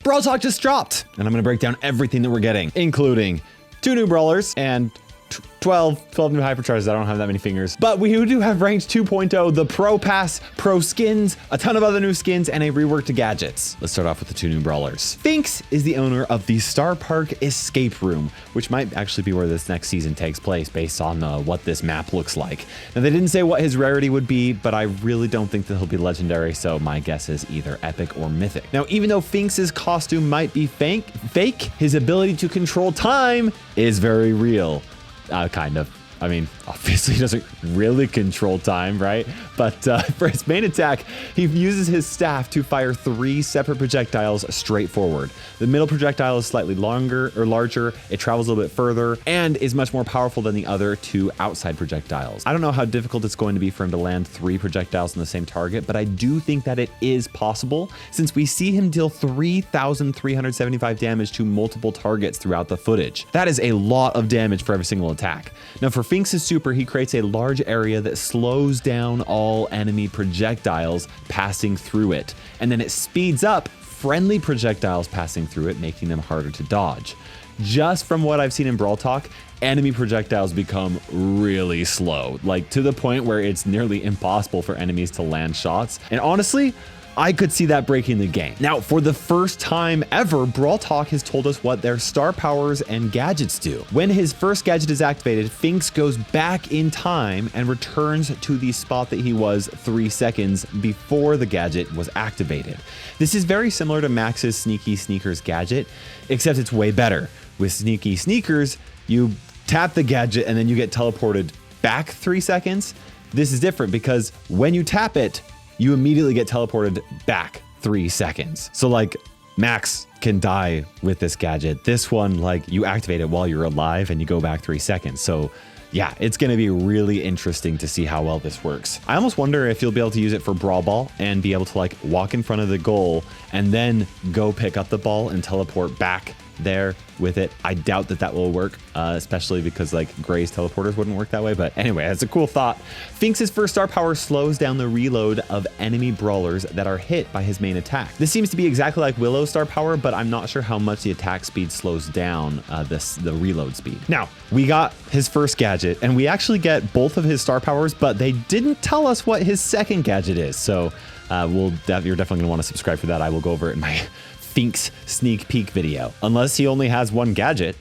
Brawl Talk just dropped, and I'm going to break down everything that we're getting, including 2 new Brawlers and 12 new Hypercharges. I don't have that many fingers, but we do have ranked 2.0, the Pro Pass, Pro Skins, a ton of other new skins, and a rework to gadgets. Let's start off with the 2 new Brawlers. Fincx is the owner of the Star Park Escape Room, which might actually be where this next season takes place based on what this map looks like. Now, they didn't say what his rarity would be, but I really don't think that he'll be legendary, so my guess is either epic or mythic. Now, even though Finx's costume might be fake, his ability to control time is very real. Kind of. I mean, obviously he doesn't really control time, right? But for his main attack, he uses his staff to fire 3 separate projectiles straight forward. The middle projectile is slightly longer or larger, it travels a little bit further, and is much more powerful than the other 2 outside projectiles. I don't know how difficult it's going to be for him to land 3 projectiles on the same target, but I do think that it is possible, since we see him deal 3,375 damage to multiple targets throughout the footage. That is a lot of damage for every single attack. Now, for Finx's super, he creates a large area that slows down all enemy projectiles passing through it, and then it speeds up friendly projectiles passing through it, making them harder to dodge. Just from what I've seen in Brawl Talk, enemy projectiles become really slow, like to the point where it's nearly impossible for enemies to land shots. And honestly, I could see that breaking the game. Now, for the first time ever, Brawl Talk has told us what their star powers and gadgets do. When his first gadget is activated, Fincx goes back in time and returns to the spot that he was 3 seconds before the gadget was activated. This is very similar to Max's Sneaky Sneakers gadget, except it's way better. With Sneaky Sneakers, you tap the gadget and then you get teleported back 3 seconds. This is different because when you tap it, you immediately get teleported back 3 seconds. So like Max can die with this gadget. This one, like you activate it while you're alive and you go back 3 seconds. So yeah, it's going to be really interesting to see how well this works. I almost wonder if you'll be able to use it for Brawl Ball and be able to like walk in front of the goal and then go pick up the ball and teleport back there with it. I doubt that will work, especially because like Gray's teleporters wouldn't work that way. But anyway, that's a cool thought. Finx's first star power slows down the reload of enemy brawlers that are hit by his main attack. This seems to be exactly like Willow's star power, but I'm not sure how much the attack speed slows down the reload speed. Now, we got his first gadget and we actually get both of his star powers, but they didn't tell us what his second gadget is. So you're definitely gonna want to subscribe for that. I will go over it in my Finx sneak peek video. Unless he only has 1 gadget.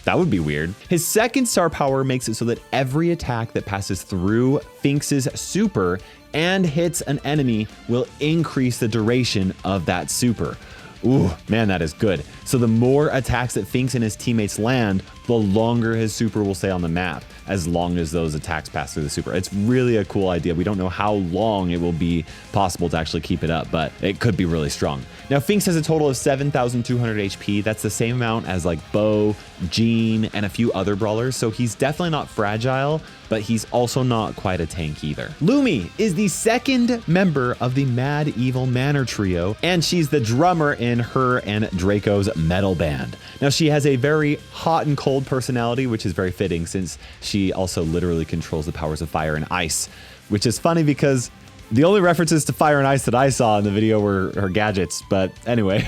That would be weird. His second star power makes it so that every attack that passes through Finx's super and hits an enemy will increase the duration of that super. Ooh, man, that is good. So the more attacks that Finx and his teammates land, the longer his super will stay on the map, as long as those attacks pass through the super. It's really a cool idea. We don't know how long it will be possible to actually keep it up, but it could be really strong. Now, Finx has a total of 7,200 HP. That's the same amount as like Bo, Jean, and a few other brawlers. So he's definitely not fragile, but he's also not quite a tank either. Lumi is the second member of the Mad Evil Manor trio, and she's the drummer in her and Draco's metal band. Now, she has a very hot and cold personality, which is very fitting since she also literally controls the powers of fire and ice, which is funny because the only references to fire and ice that I saw in the video were her gadgets. But anyway,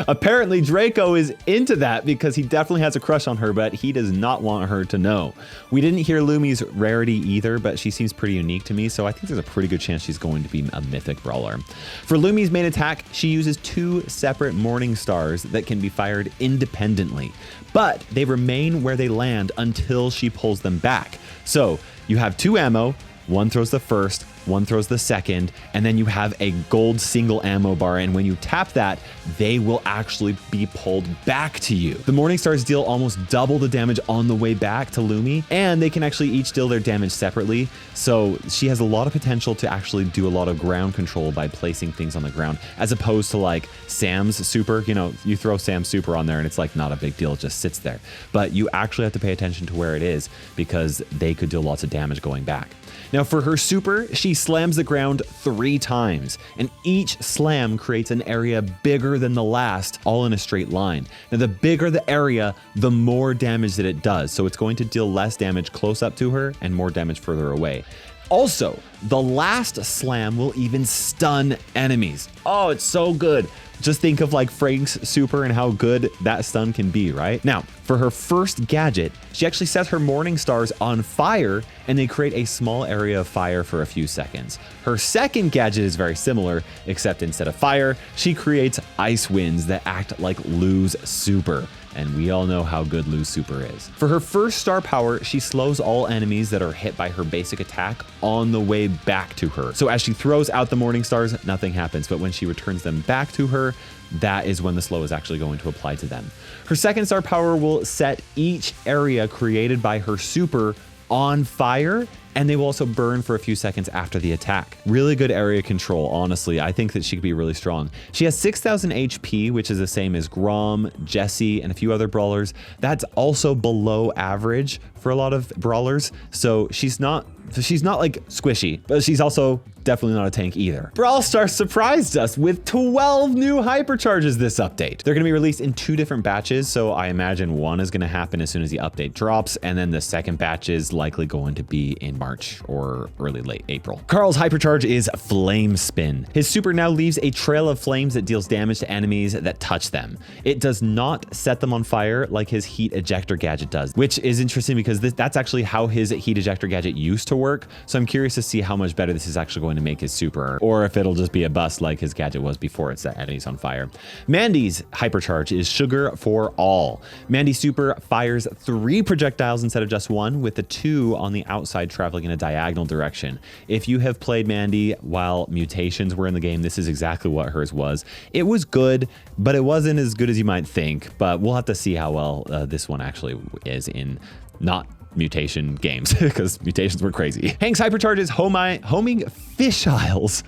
apparently Draco is into that because he definitely has a crush on her, but he does not want her to know. We didn't hear Lumi's rarity either, but she seems pretty unique to me, so I think there's a pretty good chance she's going to be a mythic brawler. For Lumi's main attack, she uses 2 separate morning stars that can be fired independently, but they remain where they land until she pulls them back. So you have 2 ammo, one throws the first, one throws the second, and then you have a gold single ammo bar, and when you tap that, they will actually be pulled back to you. The Morning Stars deal almost double the damage on the way back to Lumi, and they can actually each deal their damage separately, so she has a lot of potential to actually do a lot of ground control by placing things on the ground, as opposed to like Sam's super. You know, you throw Sam's super on there and it's like not a big deal, it just sits there. But you actually have to pay attention to where it is because they could deal lots of damage going back. Now for her super, she slams the ground 3 times, and each slam creates an area bigger than the last, all in a straight line. Now the bigger the area, the more damage that it does, so it's going to deal less damage close up to her and more damage further away. Also, the last slam will even stun enemies. Oh, it's so good. Just think of like Frank's super and how good that stun can be, right? Now, for her first gadget, she actually sets her morning stars on fire and they create a small area of fire for a few seconds. Her second gadget is very similar, except instead of fire, she creates ice winds that act like Lu's super. And we all know how good Lu's super is. For her first star power, she slows all enemies that are hit by her basic attack on the way back to her. So as she throws out the morning stars, nothing happens. But when she returns them back to her, that is when the slow is actually going to apply to them. Her second star power will set each area created by her super on fire, and they will also burn for a few seconds after the attack. Really good area control, honestly. I think that she could be really strong. She has 6,000 HP, which is the same as Grom, Jessie, and a few other brawlers. That's also below average for a lot of brawlers. So she's not like squishy, but she's also definitely not a tank either. Brawl Stars surprised us with 12 new hypercharges this update. They're gonna be released in 2 different batches, so I imagine one is gonna happen as soon as the update drops, and then the second batch is likely going to be in March or late April. Carl's hypercharge is Flame Spin. His super now leaves a trail of flames that deals damage to enemies that touch them. It does not set them on fire like his heat ejector gadget does, which is interesting because that's actually how his heat ejector gadget used to work. So I'm curious to see how much better this is actually going to make his super, or if it'll just be a bust like his gadget was before it set enemies on fire. Mandy's hypercharge is Sugar for All. Mandy's super fires 3 projectiles instead of just 1, with the 2 on the outside traveling in a diagonal direction. If you have played Mandy while mutations were in the game, this is exactly what hers was. It was good, but it wasn't as good as you might think, but we'll have to see how well this one actually is in not mutation games, because mutations were crazy. Hank's hypercharge is homing fishiles.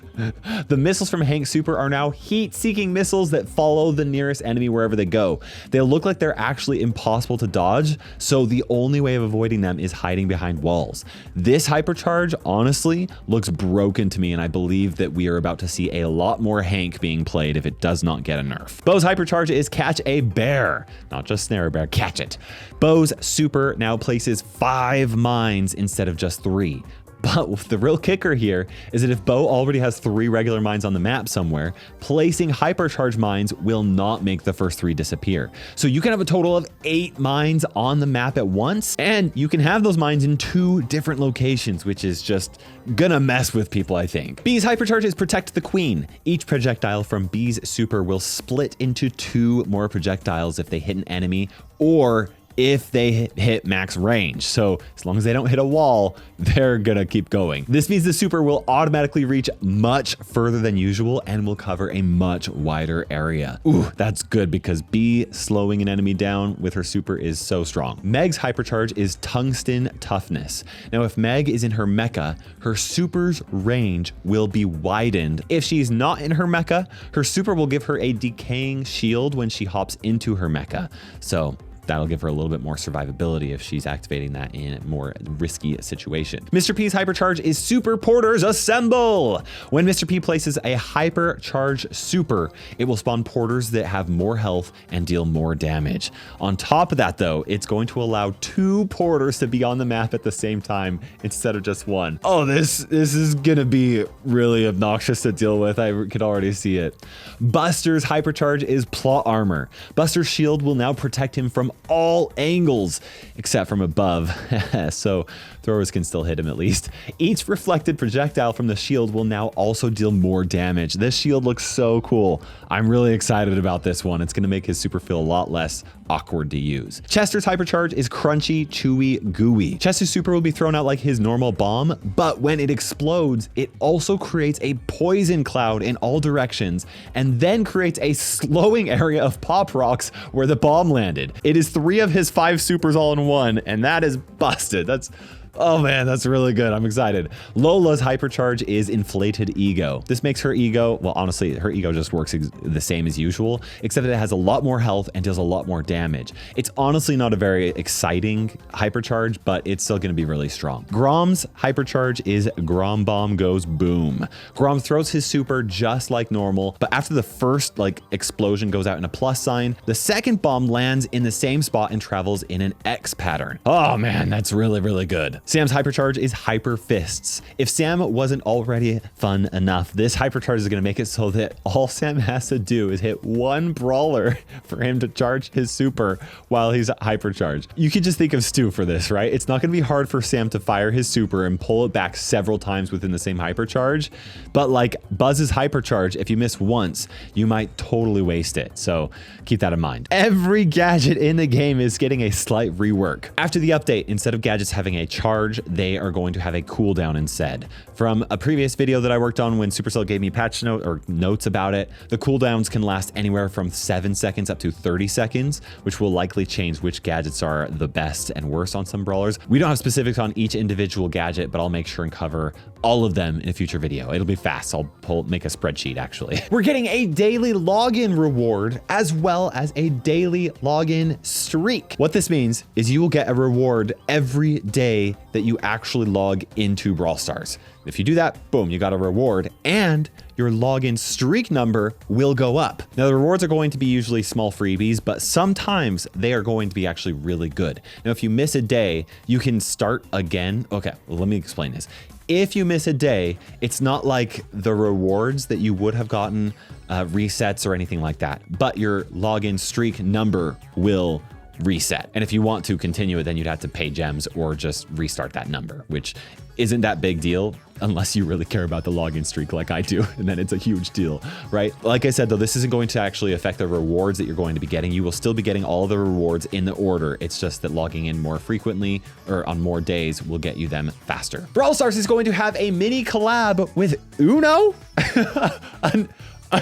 The missiles from Hank's super are now heat-seeking missiles that follow the nearest enemy wherever they go. They look like they're actually impossible to dodge, so the only way of avoiding them is hiding behind walls. This hypercharge honestly looks broken to me, and I believe that we are about to see a lot more Hank being played if it does not get a nerf. Bo's hypercharge is Catch a Bear, not just snare a bear, catch it. Bo's super now places 5 mines instead of just 3. But the real kicker here is that if Bo already has 3 regular mines on the map somewhere, placing hypercharge mines will not make the first 3 disappear. So you can have a total of 8 mines on the map at once, and you can have those mines in 2 different locations, which is just gonna mess with people, I think. B's hypercharge is Protect the Queen. Each projectile from B's super will split into 2 more projectiles if they hit an enemy, or if they hit max range. So as long as they don't hit a wall, they're gonna keep going. This means the super will automatically reach much further than usual and will cover a much wider area. Ooh, that's good because B slowing an enemy down with her super is so strong. Meg's hypercharge is Tungsten Toughness. Now, if Meg is in her mecha, her super's range will be widened. If she's not in her mecha, her super will give her a decaying shield when she hops into her mecha. So that'll give her a little bit more survivability if she's activating that in a more risky situation. Mr. P's hypercharge is Super Porters Assemble. When Mr. P places a hypercharge super, it will spawn porters that have more health and deal more damage. On top of that though, it's going to allow 2 porters to be on the map at the same time instead of just 1. Oh, this is gonna be really obnoxious to deal with. I could already see it. Buster's hypercharge is Plot Armor. Buster's shield will now protect him from all angles except from above, so throwers can still hit him at least. Each reflected projectile from the shield will now also deal more damage. This shield looks so cool. I'm really excited about this one. It's gonna make his super feel a lot less awkward to use. Chester's hypercharge is Crunchy, Chewy, Gooey. Chester's super will be thrown out like his normal bomb, but when it explodes, it also creates a poison cloud in all directions and then creates a slowing area of pop rocks where the bomb landed. It is 3 of his 5 supers all in one, and that is busted. Oh man, that's really good. I'm excited. Lola's hypercharge is Inflated Ego. This makes her ego, well, honestly, her ego just works the same as usual, except that it has a lot more health and does a lot more damage. It's honestly not a very exciting hypercharge, but it's still gonna be really strong. Grom's hypercharge is Grom Bomb Goes Boom. Grom throws his super just like normal, but after the first explosion goes out in a plus sign, the second bomb lands in the same spot and travels in an X pattern. Oh man, that's really, really good. Sam's Hypercharge is Hyper Fists. If Sam wasn't already fun enough, this Hypercharge is going to make it so that all Sam has to do is hit one brawler for him to charge his super while he's Hypercharged. You could just think of Stu for this, right? It's not going to be hard for Sam to fire his super and pull it back several times within the same Hypercharge, but like Buzz's Hypercharge, if you miss once, you might totally waste it. So keep that in mind. Every gadget in the game is getting a slight rework. After the update, instead of gadgets having a charge, they are going to have a cooldown instead. From a previous video that I worked on when Supercell gave me patch notes about it, the cooldowns can last anywhere from 7 seconds up to 30 seconds, which will likely change which gadgets are the best and worst on some brawlers. We don't have specifics on each individual gadget, but I'll make sure and cover all of them in a future video. It'll be fast. I'll make a spreadsheet actually. We're getting a daily login reward as well as a daily login streak. What this means is you will get a reward every day that you actually log into Brawl Stars. If you do that, boom, you got a reward and your login streak number will go up. Now the rewards are going to be usually small freebies, but sometimes they are going to be actually really good. Now, if you miss a day, you can start again. Okay, well, let me explain this. If you miss a day, it's not like the rewards that you would have gotten resets or anything like that, but your login streak number will reset. And if you want to continue it, then you'd have to pay gems or just restart that number, which isn't that big deal unless you really care about the login streak like I do, and then it's a huge deal, right? Like I said, though, this isn't going to actually affect the rewards that you're going to be getting. You will still be getting all the rewards in the order. It's just that logging in more frequently or on more days will get you them faster. Brawl Stars is going to have a mini collab with Uno.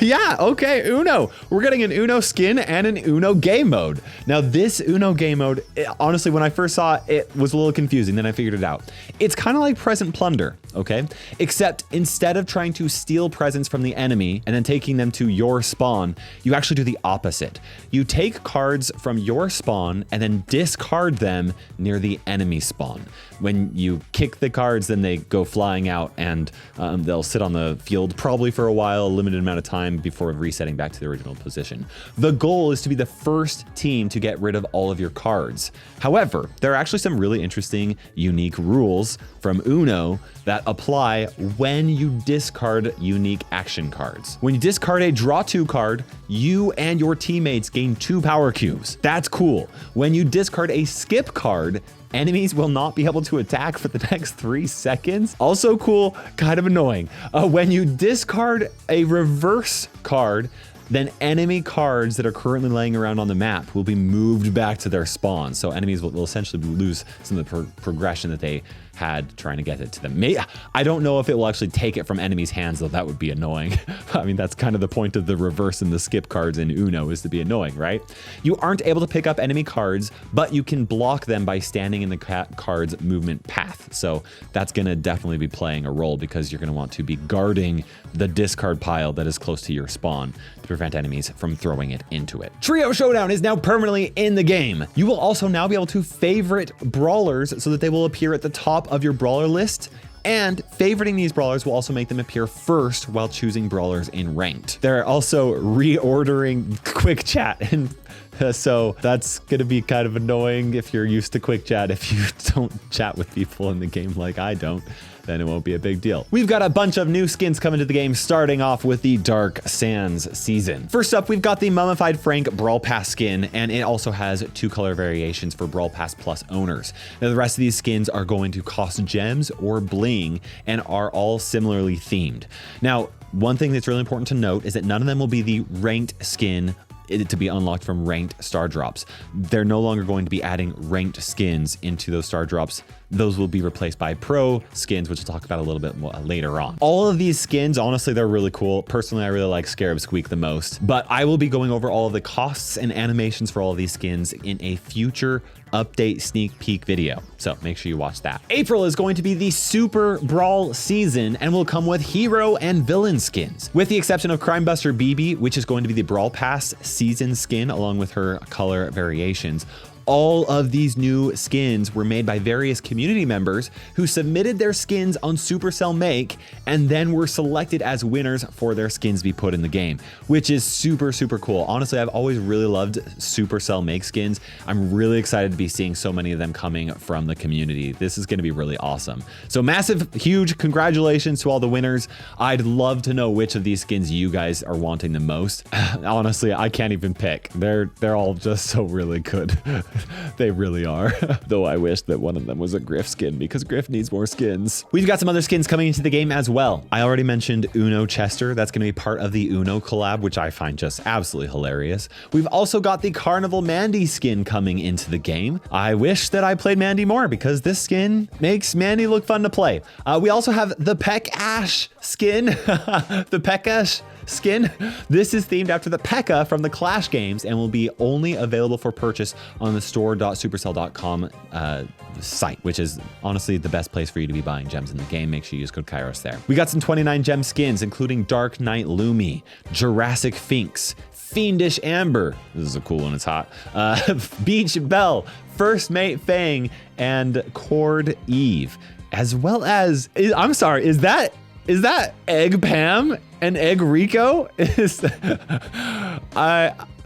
Yeah, okay, Uno. We're getting an Uno skin and an Uno game mode. Now this Uno game mode, honestly, when I first saw it, it was a little confusing, then I figured it out. It's kind of like present plunder, okay? Except instead of trying to steal presents from the enemy and then taking them to your spawn, you actually do the opposite. You take cards from your spawn and then discard them near the enemy spawn. When you kick the cards, then they go flying out and they'll sit on the field probably for a while, a limited amount of time before resetting back to the original position. The goal is to be the first team to get rid of all of your cards. However, there are actually some really interesting, unique rules from Uno that apply when you discard unique action cards. When you discard a draw 2 card, you and your teammates gain 2 power cubes. That's cool. When you discard a skip card, enemies will not be able to attack for the next 3 seconds. Also cool, kind of annoying. When you discard a reverse card, then enemy cards that are currently laying around on the map will be moved back to their spawn. So enemies will essentially lose some of the progression that they had trying to get it to them. I don't know if it will actually take it from enemies' hands, though. That would be annoying. I mean, that's kind of the point of the reverse and the skip cards in Uno, is to be annoying, right? You aren't able to pick up enemy cards, but you can block them by standing in the card's movement path. So that's going to definitely be playing a role because you're going to want to be guarding the discard pile that is close to your spawn to prevent enemies from throwing it into it. Trio Showdown is now permanently in the game. You will also now be able to favorite brawlers so that they will appear at the top of your brawler list, and favoriting these brawlers will also make them appear first while choosing brawlers in ranked. They're also reordering quick chat, and so that's going to be kind of annoying if you're used to quick chat. If you don't chat with people in the game like I don't, then it won't be a big deal. We've got a bunch of new skins coming to the game, starting off with the Dark Sands season. First up, we've got the Mummified Frank Brawl Pass skin, and it also has 2 color variations for Brawl Pass Plus owners. Now, the rest of these skins are going to cost gems or bling and are all similarly themed. Now, one thing that's really important to note is that none of them will be the ranked skin to be unlocked from ranked star drops. They're no longer going to be adding ranked skins into those star drops. Those will be replaced by pro skins, which we'll talk about a little bit more later on. All of these skins, honestly, they're really cool. Personally, I really like Scarab Squeak the most, but I will be going over all of the costs and animations for all of these skins in a future update sneak peek video. So make sure you watch that. April is going to be the Super Brawl season and will come with hero and villain skins, with the exception of Crime Buster BB, which is going to be the Brawl Pass season skin along with her color variations. all of these new skins were made by various community members who submitted their skins on Supercell Make and then were selected as winners for their skins to be put in the game, which is super, super cool. Honestly, I've always really loved Supercell Make skins. I'm really excited to be seeing so many of them coming from the community. This is going to be really awesome. So massive, huge congratulations to all the winners. I'd love to know which of these skins you guys are wanting the most. Honestly, I can't even pick. They're all just so really good. They really are. Though I wish that one of them was a Griff skin because Griff needs more skins. We've got some other skins coming into the game as well. I already mentioned Uno Chester. That's going to be part of the Uno collab, which I find just absolutely hilarious. We've also got the Carnival Mandy skin coming into the game. I wish that I played Mandy more because this skin makes Mandy look fun to play. We also have the Peck Ash skin. The Peck Ash skin. This is themed after the P.E.K.K.A. from the Clash games and will be only available for purchase on the store.supercell.com site, which is honestly the best place for you to be buying gems in the game. Make sure you use code Kairos there. We got some 29 gem skins, including Dark Knight Lumi, Jurassic Fincx, Fiendish Amber. This is a cool one, it's hot. Beach Belle, First Mate Fang, and Cord Eve, as well as, I'm sorry, is that Egg Pam and Egg Rico?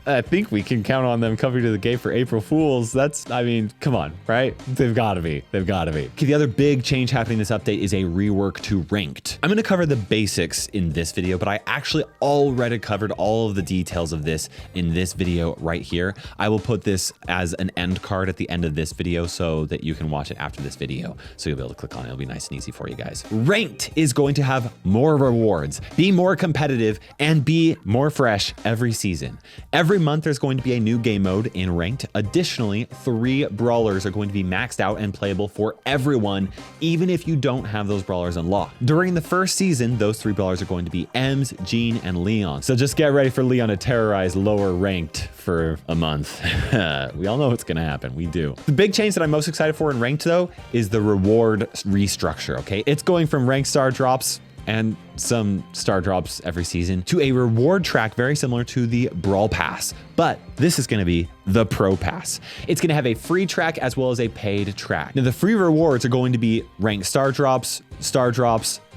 I think we can count on them coming to the game for April Fools. I mean, come on, right? They've got to be. Okay, the other big change happening in this update is a rework to ranked. I'm going to cover the basics in this video, but I actually already covered all of the details of this in this video right here. I will put this as an end card at the end of this video so that you can watch it after this video. So you'll be able to click on it. It'll be nice and easy for you guys. Ranked is going to have more rewards, be more competitive, and be more fresh every season. Every month, there's going to be a new game mode in Ranked. Additionally, 3 brawlers are going to be maxed out and playable for everyone, even if you don't have those brawlers unlocked. During the first season, those 3 brawlers are going to be Ems, Jean, and Leon. So just get ready for Leon to terrorize lower Ranked for a month. We all know what's gonna happen, we do. The big change that I'm most excited for in Ranked though, is the reward restructure, okay? It's going from ranked star drops and some star drops every season to a reward track very similar to the Brawl Pass, but this is going to be the Pro Pass. It's going to have a free track as well as a paid track. Now the free rewards are going to be ranked star drops,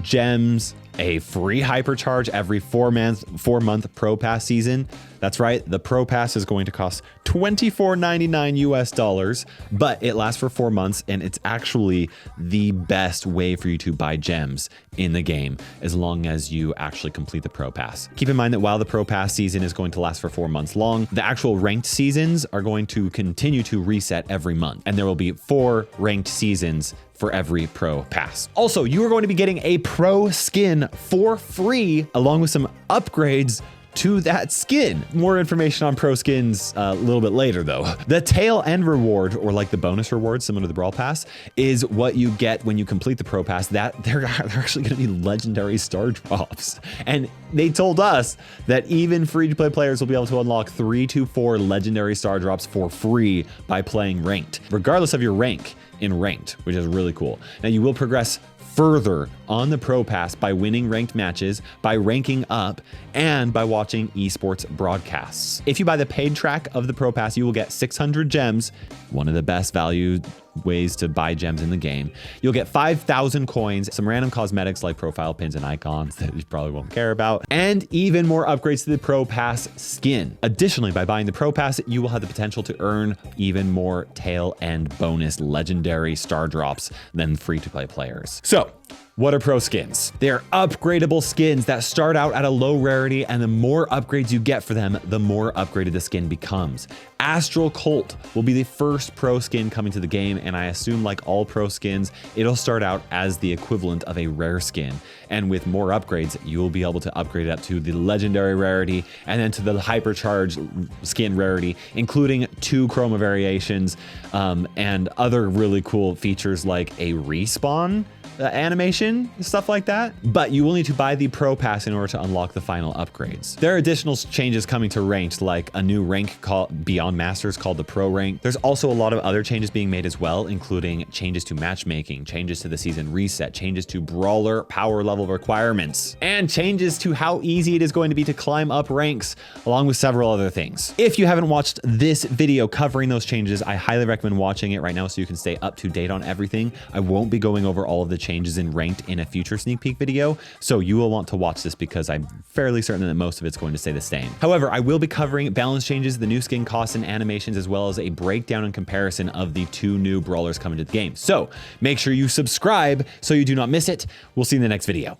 gems, a free hypercharge every 4-month Pro Pass season. That's right, the Pro Pass is going to cost $24.99 US, but it lasts for 4 months and it's actually the best way for you to buy gems in the game as long as you actually complete the Pro Pass. Keep in mind that while the Pro Pass season is going to last for 4 months long, the actual ranked seasons are going to continue to reset every month, and there will be 4 ranked seasons for every Pro Pass. Also, you are going to be getting a Pro skin for free along with some upgrades to that skin. More information on Pro skins a little bit later though. The tail end reward, or like the bonus reward similar to the Brawl Pass, is what you get when you complete the Pro Pass. That they're actually gonna be legendary star drops. And they told us that even free-to-play players will be able to unlock 3 to 4 legendary star drops for free by playing ranked, regardless of your rank in ranked, which is really cool. Now you will progress further on the Pro Pass by winning ranked matches, by ranking up, and by watching esports broadcasts. If you buy the paid track of the Pro Pass, you will get 600 gems, one of the best value ways to buy gems in the game. You'll get 5,000 coins, some random cosmetics like profile pins and icons that you probably won't care about, and even more upgrades to the Pro Pass skin. Additionally, by buying the Pro Pass, you will have the potential to earn even more tail end bonus legendary star drops than free-to-play players. So, what are Pro skins? They are upgradable skins that start out at a low rarity, and the more upgrades you get for them, the more upgraded the skin becomes. Astral Colt will be the first Pro skin coming to the game, and I assume like all Pro skins, it'll start out as the equivalent of a rare skin. And with more upgrades, you will be able to upgrade it up to the legendary rarity and then to the hypercharged skin rarity, including 2 chroma variations and other really cool features like a respawn animation, stuff like that. But you will need to buy the Pro Pass in order to unlock the final upgrades. There are additional changes coming to ranked, like a new rank called Beyond Masters called the Pro rank. There's also a lot of other changes being made as well, including changes to matchmaking, changes to the season reset, changes to Brawler power level requirements, and changes to how easy it is going to be to climb up ranks, along with several other things. If you haven't watched this video covering those changes, I highly recommend watching it right now so you can stay up to date on everything. I won't be going over all of the changes in ranked in a future sneak peek video, so you will want to watch this because I'm fairly certain that most of it's going to stay the same. However, I will be covering balance changes, the new skin costs and animations, as well as a breakdown and comparison of the 2 new brawlers coming to the game. So make sure you subscribe so you do not miss it. We'll see you in the next video.